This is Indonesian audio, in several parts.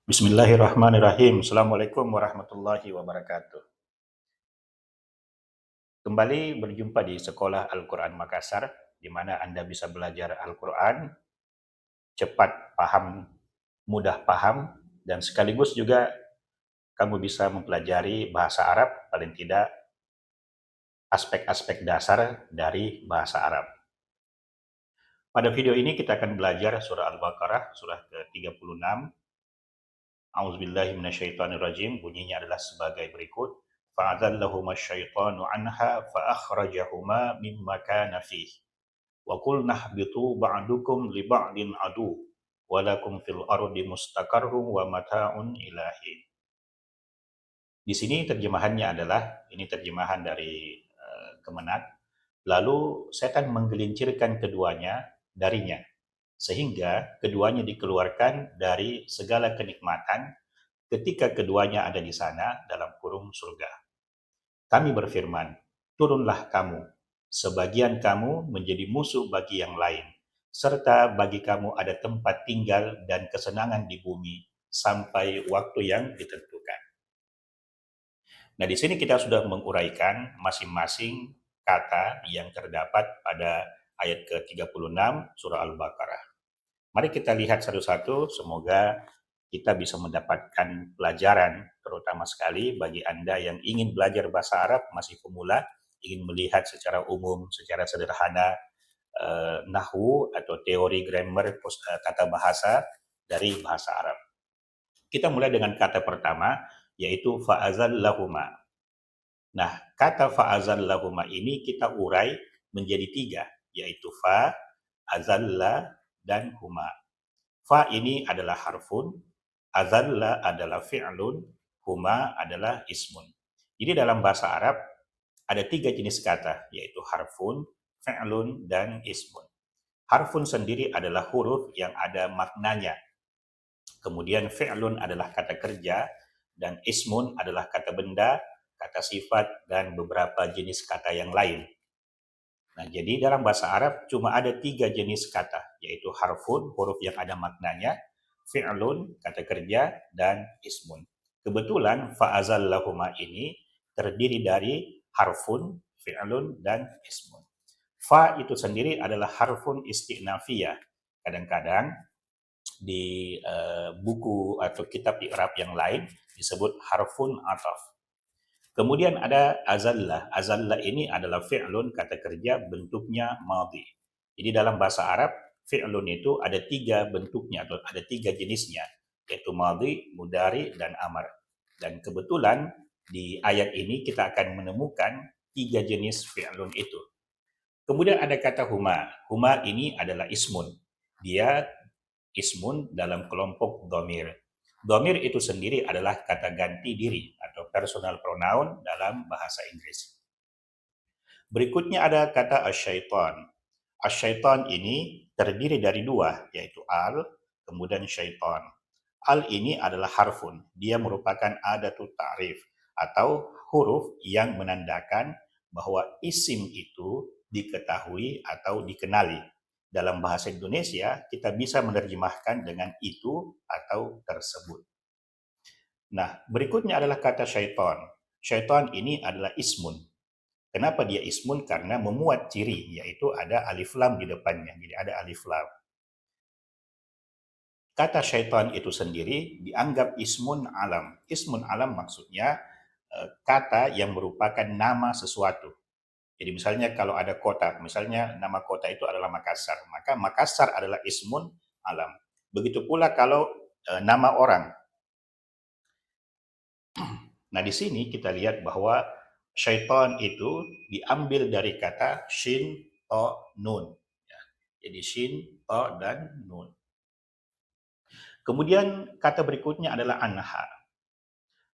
Bismillahirrahmanirrahim. Assalamualaikum warahmatullahi wabarakatuh. Kembali berjumpa di Sekolah Al-Quran Makassar, di mana Anda bisa belajar Al-Quran, cepat paham, mudah paham, dan sekaligus juga kamu bisa mempelajari bahasa Arab, paling tidak aspek-aspek dasar dari bahasa Arab. Pada video ini kita akan belajar surah Al-Baqarah, surah ke-36. A'udzubillahi minasyaitonirrajim. Bunyinya adalah sebagai berikut. Fa'adzallahuma syaitanu anha fa'akhrajahuma mimma kana fih. Wa qulna ihbitu ba'dukum li ba'din adu wa lakum fil ardi mustaqarrun wa mata'un ila hin. Di sini terjemahannya adalah, ini terjemahan dari Kemenak. Lalu setan menggelincirkan keduanya darinya, sehingga keduanya dikeluarkan dari segala kenikmatan ketika keduanya ada di sana dalam kurung surga. Kami berfirman, turunlah kamu, sebagian kamu menjadi musuh bagi yang lain, serta bagi kamu ada tempat tinggal dan kesenangan di bumi sampai waktu yang ditentukan. Nah, di sini kita sudah menguraikan masing-masing kata yang terdapat pada ayat ke-36 surah Al-Baqarah. Mari kita lihat satu-satu, semoga kita bisa mendapatkan pelajaran, terutama sekali bagi Anda yang ingin belajar bahasa Arab, masih pemula, ingin melihat secara umum, secara sederhana, nahwu atau teori grammar tata bahasa dari bahasa Arab. Kita mulai dengan kata pertama, yaitu fa'azallahuma. Nah, kata fa'azallahuma ini kita urai menjadi tiga, yaitu fa, azalla, dan huma. Fa ini adalah harfun, azalla adalah fi'lun, huma adalah ismun. Jadi dalam bahasa Arab ada tiga jenis kata, yaitu harfun, fi'lun, dan ismun. Harfun sendiri adalah huruf yang ada maknanya. Kemudian fi'lun adalah kata kerja, dan ismun adalah kata benda, kata sifat, dan beberapa jenis kata yang lain. Nah, jadi dalam bahasa Arab cuma ada tiga jenis kata, yaitu harfun, huruf yang ada maknanya, fi'lun, kata kerja, dan ismun. Kebetulan fa'azallahuma ini terdiri dari harfun, fi'lun, dan ismun. Fa itu sendiri adalah harfun isti'nafiyah. Kadang-kadang di buku atau kitab i'rab yang lain disebut harfun ataf. Kemudian ada azallah. Azallah ini adalah fi'lun, kata kerja, bentuknya madhi. Jadi dalam bahasa Arab, fi'lun itu ada tiga bentuknya, atau ada tiga jenisnya, yaitu madhi, mudari, dan amar. Dan kebetulan di ayat ini kita akan menemukan tiga jenis fi'lun itu. Kemudian ada kata huma. Huma ini adalah ismun. Dia ismun dalam kelompok dhamir. Dhamir itu sendiri adalah kata ganti diri atau personal pronoun dalam bahasa Inggris. Berikutnya ada kata asyaitan. Asyaitan ini terdiri dari dua, yaitu al, kemudian syaitan. Al ini adalah harfun. Dia merupakan adatut ta'rif atau huruf yang menandakan bahwa isim itu diketahui atau dikenali. Dalam bahasa Indonesia, kita bisa menerjemahkan dengan itu atau tersebut. Nah, berikutnya adalah kata syaitan. Syaitan ini adalah ismun. Kenapa dia ismun? Karena memuat ciri, yaitu ada alif lam di depannya. Jadi ada alif lam. Kata syaitan itu sendiri dianggap ismun alam. Ismun alam maksudnya kata yang merupakan nama sesuatu. Jadi misalnya kalau ada kota, misalnya nama kota itu adalah Makassar, maka Makassar adalah ismun alam. Begitu pula kalau nama orang. Nah, di sini kita lihat bahwa syaitan itu diambil dari kata shin, to, nun. Jadi shin, to, dan nun. Kemudian kata berikutnya adalah anha.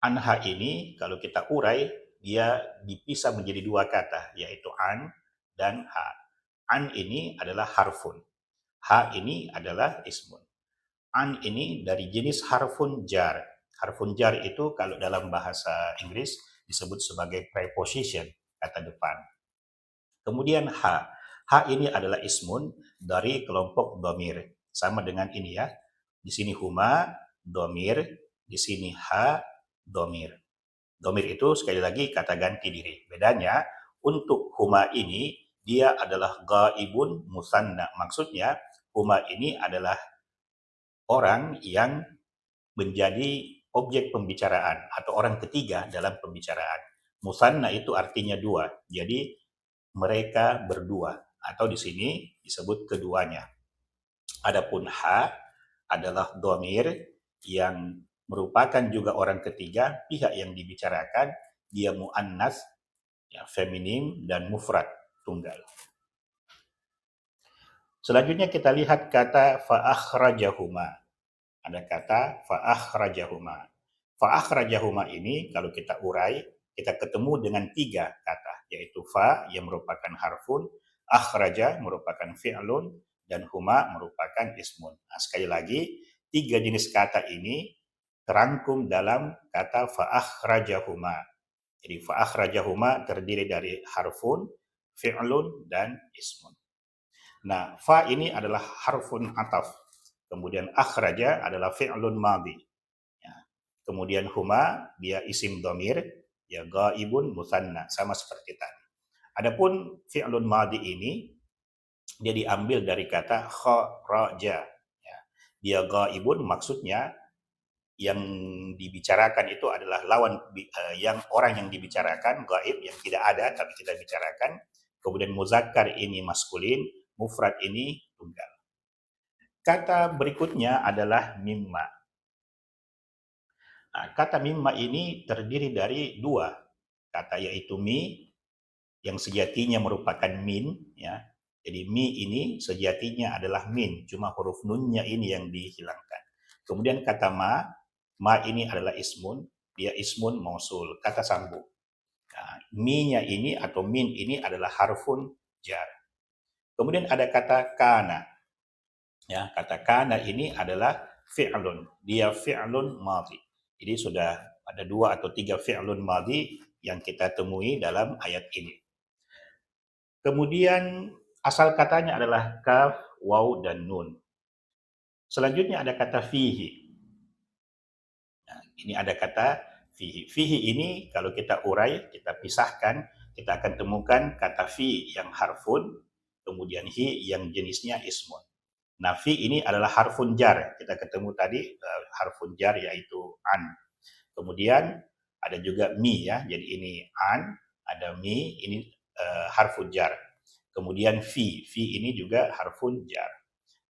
Anha ini kalau kita urai, dia dipisah menjadi dua kata, yaitu an dan ha. An ini adalah harfun. Ha ini adalah ismun. An ini dari jenis harfun jar. Harfun jar itu kalau dalam bahasa Inggris disebut sebagai preposition, kata depan. Kemudian ha. Ha ini adalah ismun dari kelompok dhamir. Sama dengan ini ya. Di sini huma, domir, di sini ha domir. Domir itu sekali lagi kata ganti diri. Bedanya untuk huma ini dia adalah ghaibun musanna. Maksudnya huma ini adalah orang yang menjadi objek pembicaraan atau orang ketiga dalam pembicaraan. Musanna itu artinya dua. Jadi mereka berdua atau di sini disebut keduanya. Adapun ha adalah domir yang merupakan juga orang ketiga, pihak yang dibicarakan, dia muannas, ya, feminim, dan mufrad, tunggal. Selanjutnya kita lihat kata fa'akhrajahuma. Ada kata fa'akhrajahuma. Fa'akhrajahuma ini kalau kita urai, kita ketemu dengan tiga kata, yaitu fa yang merupakan harfun, akhraja merupakan fi'lun, dan huma merupakan ismun. Nah, sekali lagi, tiga jenis kata ini terangkum dalam kata fa'akhrajahuma. Jadi fa'akhrajahuma terdiri dari harfun, fi'lun, dan ismun. Nah, fa ini adalah harfun ataf. Kemudian akhraja adalah fi'lun madhi. Ya. Kemudian huma, dia isim domir, ya ghaibun musanna, sama seperti tadi. Adapun fi'lun madhi ini, dia diambil dari kata kharaja. Ya. Dia ghaibun maksudnya yang dibicarakan itu adalah lawan yang orang yang dibicarakan, gaib yang tidak ada tapi kita bicarakan. Kemudian muzakkar ini maskulin, mufrad ini tunggal. Kata berikutnya adalah mimma. Nah, kata mimma ini terdiri dari dua kata, yaitu mi yang sejatinya merupakan min, ya. Jadi mi ini sejatinya adalah min, cuma huruf nunnya ini yang dihilangkan. Kemudian kata ma ini adalah ismun, dia ismun mausul, kata sambung. Nah, mi-nya ini atau min ini adalah harfun jar. Kemudian ada kata kana. Ya, kata kana ini adalah fi'lun, dia fi'lun madhi. Jadi sudah ada dua atau tiga fi'lun madhi yang kita temui dalam ayat ini. Kemudian asal katanya adalah kaf, waw, dan nun. Selanjutnya ada kata fihi. Nah, ini ada kata fihi. Fihi ini kalau kita urai, kita pisahkan, kita akan temukan kata fi yang harfun, kemudian hi yang jenisnya ismun. Nah, fi ini adalah harfun jar. Kita ketemu tadi harfun jar yaitu an. Kemudian ada juga mi, ya. Jadi ini an, ada mi, ini harfun jar. Kemudian fi ini juga harfun jar.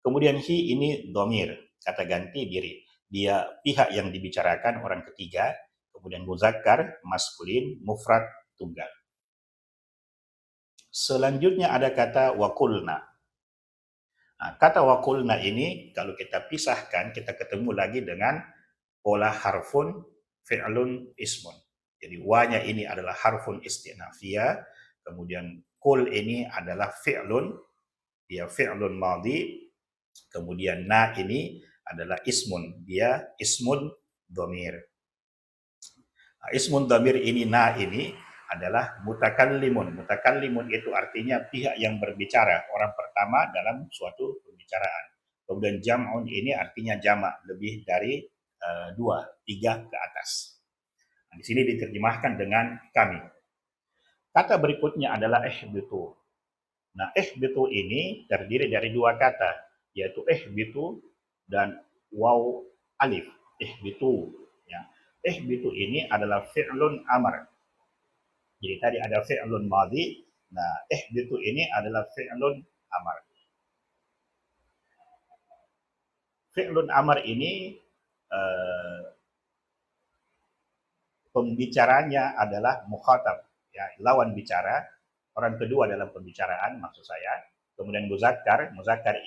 Kemudian hi ini domir, kata ganti diri. Dia pihak yang dibicarakan orang ketiga. Kemudian muzakkar, maskulin, mufrad, tunggal. Selanjutnya ada kata wakulna. Nah, kata wakulna ini kalau kita pisahkan, kita ketemu lagi dengan pola harfun, fi'lun, ismun. Jadi wa-nya ini adalah harfun istinafiyah, kemudian kul ini adalah fi'lun, dia fi'lun madhi, kemudian na ini adalah ismun, dia ismun domir. Nah, ismun domir ini, na ini adalah mutakallimun. Mutakallimun itu artinya pihak yang berbicara, orang pertama dalam suatu pembicaraan. Kemudian jam'un ini artinya jamak, lebih dari dua, tiga ke atas. Nah, di sini diterjemahkan dengan kami. Kata berikutnya adalah ihbitu. Nah, ihbitu ini terdiri dari dua kata, yaitu ihbitu dan waw alif. Ihbitu. Ya. Ihbitu ini adalah fi'lun amar. Jadi tadi ada fi'lun madhi. Nah, ihbitu ini adalah fi'lun amar. Fi'lun amar ini pembicaranya adalah mukhatab, ya, lawan bicara, orang kedua dalam pembicaraan maksud saya. Kemudian muzakkar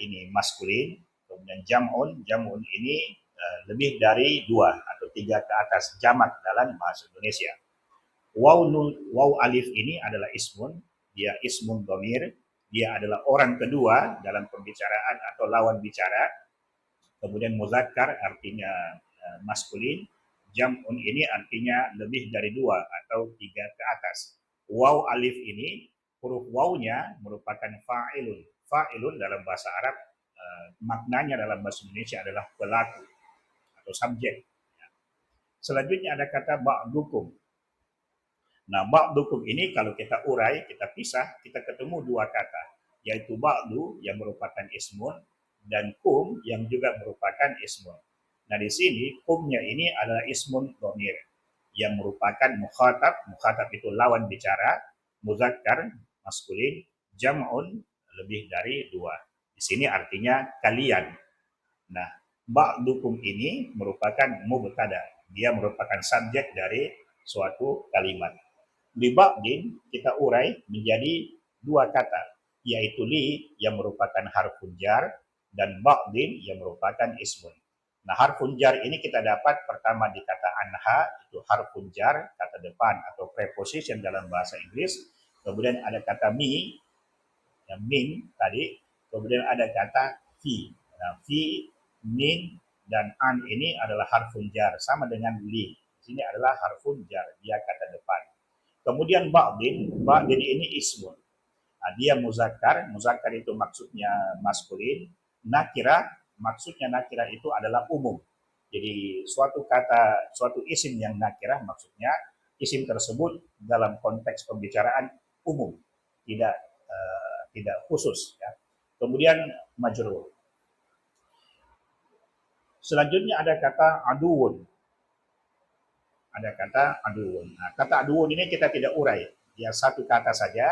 ini maskulin, kemudian jam'un ini lebih dari dua atau tiga ke atas, jamak dalam bahasa Indonesia. Waw alif ini adalah ismun, dia ismun domir, dia adalah orang kedua dalam pembicaraan atau lawan bicara. Kemudian muzakkar artinya maskulin, jam'un ini artinya lebih dari dua atau tiga ke atas. Waw alif ini, huruf wawnya merupakan fa'ilun. Fa'ilun dalam bahasa Arab maknanya dalam bahasa Indonesia adalah pelaku atau atau subjek. Selanjutnya ada kata ba'dukum. Nah, ba'dukum ini kalau kita urai, kita pisah, kita ketemu dua kata, yaitu ba'du yang merupakan ismun dan kum yang juga merupakan ismun. Nah, di sini kumnya ini adalah ismun dhamir yang merupakan mukhatab. Mukhatab itu lawan bicara, muzakkar maskulin, jam'un lebih dari dua. Di sini artinya kalian. Nah, ba'dukum ini merupakan mubtada. Dia merupakan subjek dari suatu kalimat. Li ba'din kita urai menjadi dua kata, yaitu li yang merupakan harfun jar dan ba'din yang merupakan ismun. Nah, harfun jar ini kita dapat pertama di kata anha, itu harfun jar, kata depan atau preposition dalam bahasa Inggris. Kemudian ada kata mi, yang min tadi. Kemudian ada kata fi. Nah, fi, min, dan an ini adalah harfun jar, sama dengan li. Di sini adalah harfun jar, dia kata depan. Kemudian ba'din ini ismun. Nah, dia muzakkar itu maksudnya maskulin. Nakira, maksudnya nakira itu adalah umum. Jadi suatu kata, suatu isim yang nakira maksudnya isim tersebut dalam konteks pembicaraan umum, tidak khusus. Ya. Kemudian majrur. Selanjutnya ada kata aduun. Ada kata aduun. Nah, kata aduun ini kita tidak urai. Dia satu kata saja.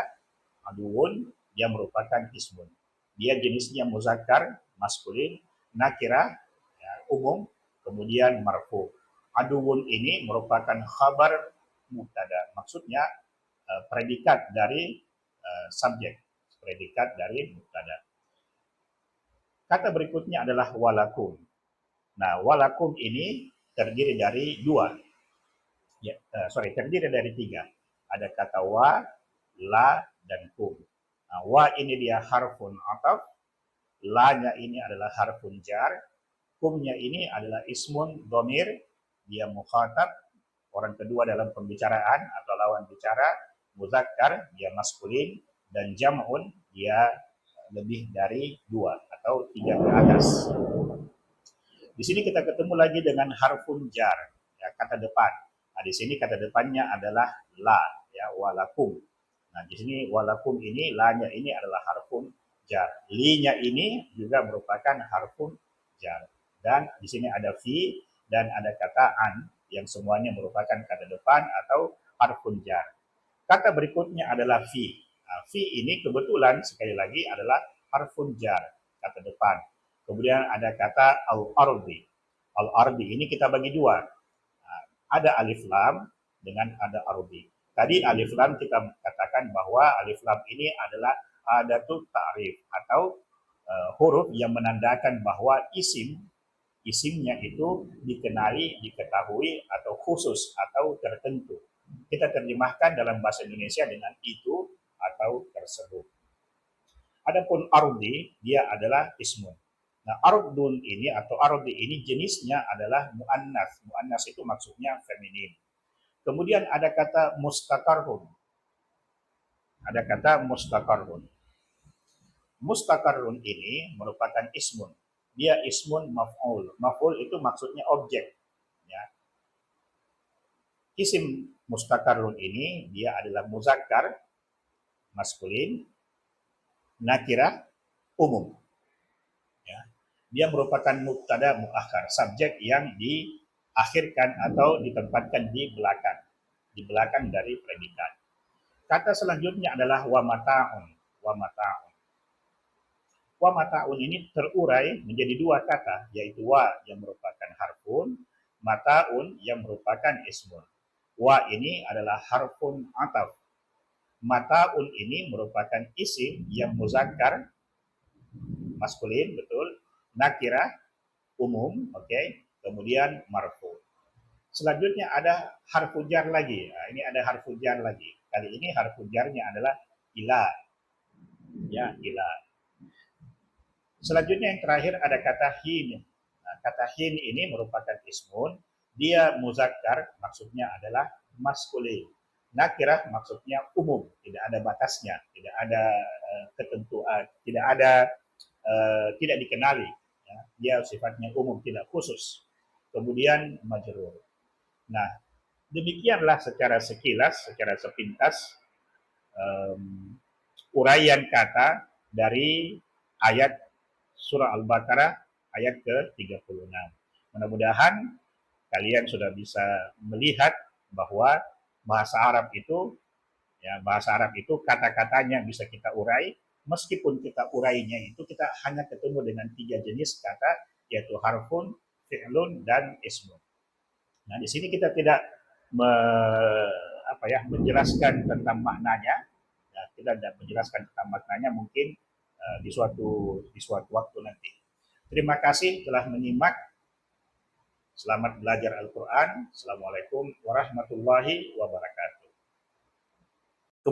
Aduun, dia merupakan ismun. Dia jenisnya muzakkar, maskulin, nakira, ya, umum, kemudian marfu. Aduun ini merupakan khabar mubtada. Maksudnya predikat dari subjek. Predikat dari mubtada. Kata berikutnya adalah walakum. Nah, walakum ini terdiri dari dua. Terdiri dari tiga. Ada kata wa, la, dan kum. Nah, wa ini dia harfun ataf, la-nya ini adalah harfun jar, kumnya ini adalah ismun dhamir, dia mukhatab, orang kedua dalam pembicaraan atau lawan bicara, muzakkar, dia maskulin, dan jam'un, dia lebih dari dua atau tiga ke atas. Di sini kita ketemu lagi dengan harfun jar, ya, kata depan. Nah, di sini kata depannya adalah la, ya, walakum. Nah, di sini walakum ini, la-nya ini adalah harfun jar. Li-nya ini juga merupakan harfun jar. Dan di sini ada fi dan ada kata an yang semuanya merupakan kata depan atau harfun jar. Kata berikutnya adalah fi. Nah, fi ini kebetulan sekali lagi adalah harfun jar, kata depan. Kemudian ada kata al-ardi. Al-ardi ini kita bagi dua. Nah, ada alif lam dengan ada ardi. Tadi alif lam kita katakan bahwa alif lam ini adalah adatul ta'rif atau huruf yang menandakan bahwa isimnya itu dikenali, diketahui atau khusus atau tertentu. Kita terjemahkan dalam bahasa Indonesia dengan itu atau tersebut. Adapun ardi, dia adalah ismun. Nah, ardun ini atau ardi ini jenisnya adalah mu'annas. Mu'annas itu maksudnya feminin. Kemudian ada kata mustaqarrun. Ada kata mustaqarrun. Mustaqarrun ini merupakan ismun. Dia ismun maf'ul. Maf'ul itu maksudnya objek. Ya. Isim mustaqarrun ini dia adalah muzakkar, maskulin, nakirah, umum. Ya. Dia merupakan mubtada muakhar, subjek yang diakhirkan atau ditempatkan di belakang dari predikat. Kata selanjutnya adalah wa mata'un. Wa mata'un. Wa mata'un ini terurai menjadi dua kata, yaitu wa yang merupakan harfun, mata'un yang merupakan ismun. Wa ini adalah harfun ataf. Mata'un ini merupakan isim yang muzakkar, maskulin, betul, nakirah, umum, oke, kemudian marfu. Selanjutnya ada harfu jar lagi. Nah, ini ada harfu jar lagi. Kali ini harfu jarnya adalah ila. Ya, ila. Selanjutnya yang terakhir ada kata hin. Nah, kata hin ini merupakan ismun. Dia muzakkar, maksudnya adalah maskulin. Nakirah maksudnya umum, tidak ada batasnya, tidak ada ketentuan, tidak dikenali. Ya. Dia sifatnya umum, tidak khusus. kemudian majrur. Nah, demikianlah secara sekilas, secara sepintas uraian kata dari ayat surah Al-Baqarah ayat ke-36. Mudah-mudahan kalian sudah bisa melihat bahwa bahasa Arab itu, ya, bahasa Arab itu kata-katanya bisa kita urai, meskipun kita urainya itu kita hanya ketemu dengan 3 jenis kata, yaitu harfun, fi'lun, dan ismun. Nah, di sini kita tidak menjelaskan tentang maknanya. Ya, kita tidak menjelaskan tentang maknanya, mungkin di suatu waktu nanti. Terima kasih telah menyimak. Selamat belajar Al-Quran. Assalamualaikum warahmatullahi wabarakatuh.